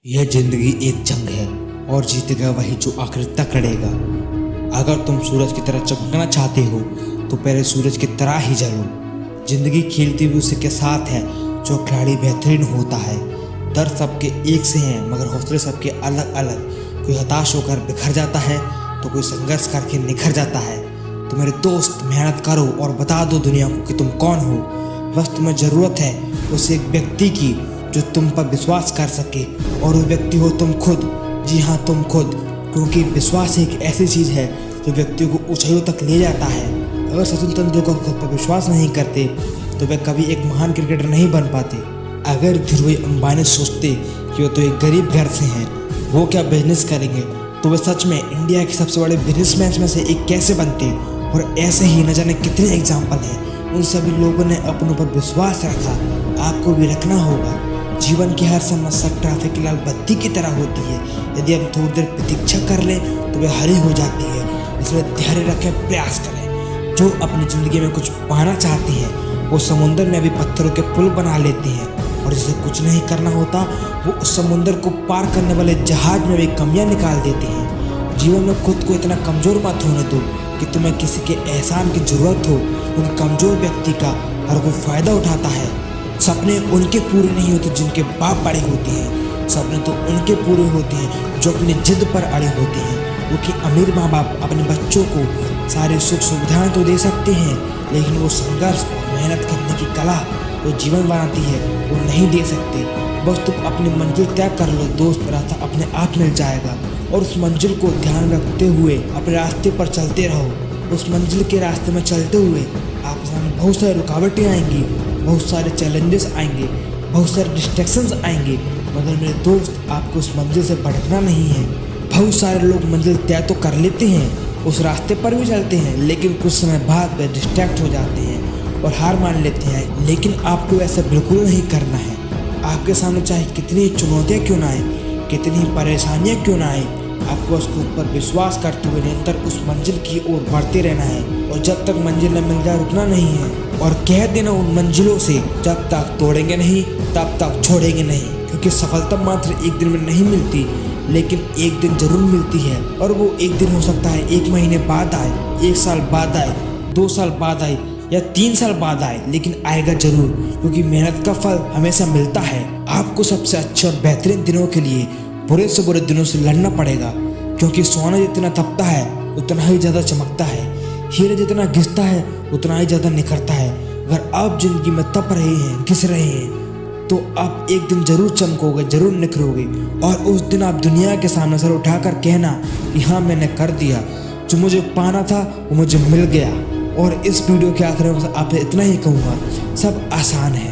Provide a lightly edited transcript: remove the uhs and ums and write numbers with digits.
यह जिंदगी एक जंग है और जीतेगा वही जो आखिर तक लड़ेगा। अगर तुम सूरज की तरह चमकना चाहते हो तो पहले सूरज की तरह ही जलो। जिंदगी खेलती हुई उसी के साथ है जो खिलाड़ी बेहतरीन होता है। दर्द सबके एक से हैं मगर हौसले सबके अलग अलग। कोई हताश होकर बिखर जाता है तो कोई संघर्ष करके निखर जाता है। तो मेरे दोस्त, मेहनत करो और बता दो दुनिया को कि तुम कौन हो। बस तुम्हें ज़रूरत है उस एक व्यक्ति की जो तुम पर विश्वास कर सके, और वो व्यक्ति हो तुम खुद। जी हाँ, तुम खुद, क्योंकि विश्वास एक ऐसी चीज़ है जो व्यक्ति को ऊंचाइयों तक ले जाता है। अगर सचिन तेंदुलकर खुद पर विश्वास नहीं करते तो वे कभी एक महान क्रिकेटर नहीं बन पाते। अगर धीरूभाई अंबानी सोचते कि वो तो एक गरीब घर से हैं, वो क्या बिजनेस करेंगे, तो वे सच में इंडिया के सबसे बड़े बिजनेसमैन में से एक कैसे बनते। और ऐसे ही न जाने कितने एग्जाम्पल हैं। उन सभी लोगों ने अपनों पर विश्वास रखा, आपको भी रखना होगा। जीवन की हर समस्या ट्रैफिक की लाल बत्ती की तरह होती है। यदि हम थोड़ी देर प्रतीक्षा कर लें तो वे हरी हो जाती है। इसलिए धैर्य रखें, प्रयास करें। जो अपनी ज़िंदगी में कुछ पाना चाहते हैं वो समुद्र में भी पत्थरों के पुल बना लेते हैं, और जिसे कुछ नहीं करना होता वो उस समुद्र को पार करने वाले जहाज में भी कमियां निकाल देते हैं। जीवन में खुद को इतना कमज़ोर मत होने दो कि तुम्हें किसी के एहसान की ज़रूरत हो, क्योंकि कमज़ोर व्यक्ति का हर कोई फ़ायदा उठाता है। सपने उनके पूरे नहीं होते जिनके बाप बड़े होते हैं। सपने तो उनके पूरे होते हैं जो अपनी जिद पर अड़े होते हैं। क्योंकि अमीर माँ बाप अपने बच्चों को सारे सुख सुविधाएं तो दे सकते हैं, लेकिन वो संघर्ष और मेहनत करने की कला जो जीवन बनाती है वो नहीं दे सकते। बस तुम अपनी मंजिल तय कर लो दोस्त, रास्ता अपने आप मिल जाएगा। और उस मंजिल को ध्यान रखते हुए अपने रास्ते पर चलते रहो। उस मंजिल के रास्ते में चलते हुए आपके सामने बहुत सारी रुकावटें आएंगी, बहुत सारे चैलेंजेस आएंगे, बहुत सारे डिस्ट्रैक्शंस आएंगे, मगर मेरे दोस्त आपको उस मंजिल से भटकना नहीं है। बहुत सारे लोग मंजिल तय तो कर लेते हैं, उस रास्ते पर भी चलते हैं, लेकिन कुछ समय बाद वे डिस्ट्रैक्ट हो जाते हैं और हार मान लेते हैं। लेकिन आपको ऐसा बिल्कुल नहीं करना है। आपके सामने चाहे कितनी चुनौतियाँ क्यों ना आए, कितनी परेशानियाँ क्यों ना आए, आपको उसके ऊपर विश्वास करते हुए निरंतर उस मंजिल की ओर बढ़ते रहना है। और जब तक मंजिल न मिल जाए रुकना नहीं है, और कह देना उन मंजिलों से जब तक तोड़ेंगे नहीं तब तक छोड़ेंगे नहीं। क्योंकि सफलता मात्र एक दिन में नहीं मिलती, लेकिन एक दिन जरूर मिलती है। और वो एक दिन हो सकता है 1 महीने बाद आए, 1 साल बाद आए, 2 साल बाद आए या 3 साल बाद आए, लेकिन आएगा जरूर। क्योंकि मेहनत का फल हमेशा मिलता है। आपको सबसे अच्छे और बेहतरीन दिनों के लिए बुरे से बुरे दिनों से लड़ना पड़ेगा। क्योंकि सोना जितना तपता है उतना ही ज़्यादा चमकता है। हीरा जितना घिसता है उतना ही ज़्यादा निखरता है। अगर आप जिंदगी में तप रहे हैं, घिस रहे हैं, तो आप एक दिन जरूर चमकोगे, जरूर निखरोगे। और उस दिन आप दुनिया के सामने सर उठाकर कहना कि हाँ, मैंने कर दिया, जो मुझे पाना था वो मुझे मिल गया। और इस वीडियो के आखिर में आपसे इतना ही कहूँगा, सब आसान है।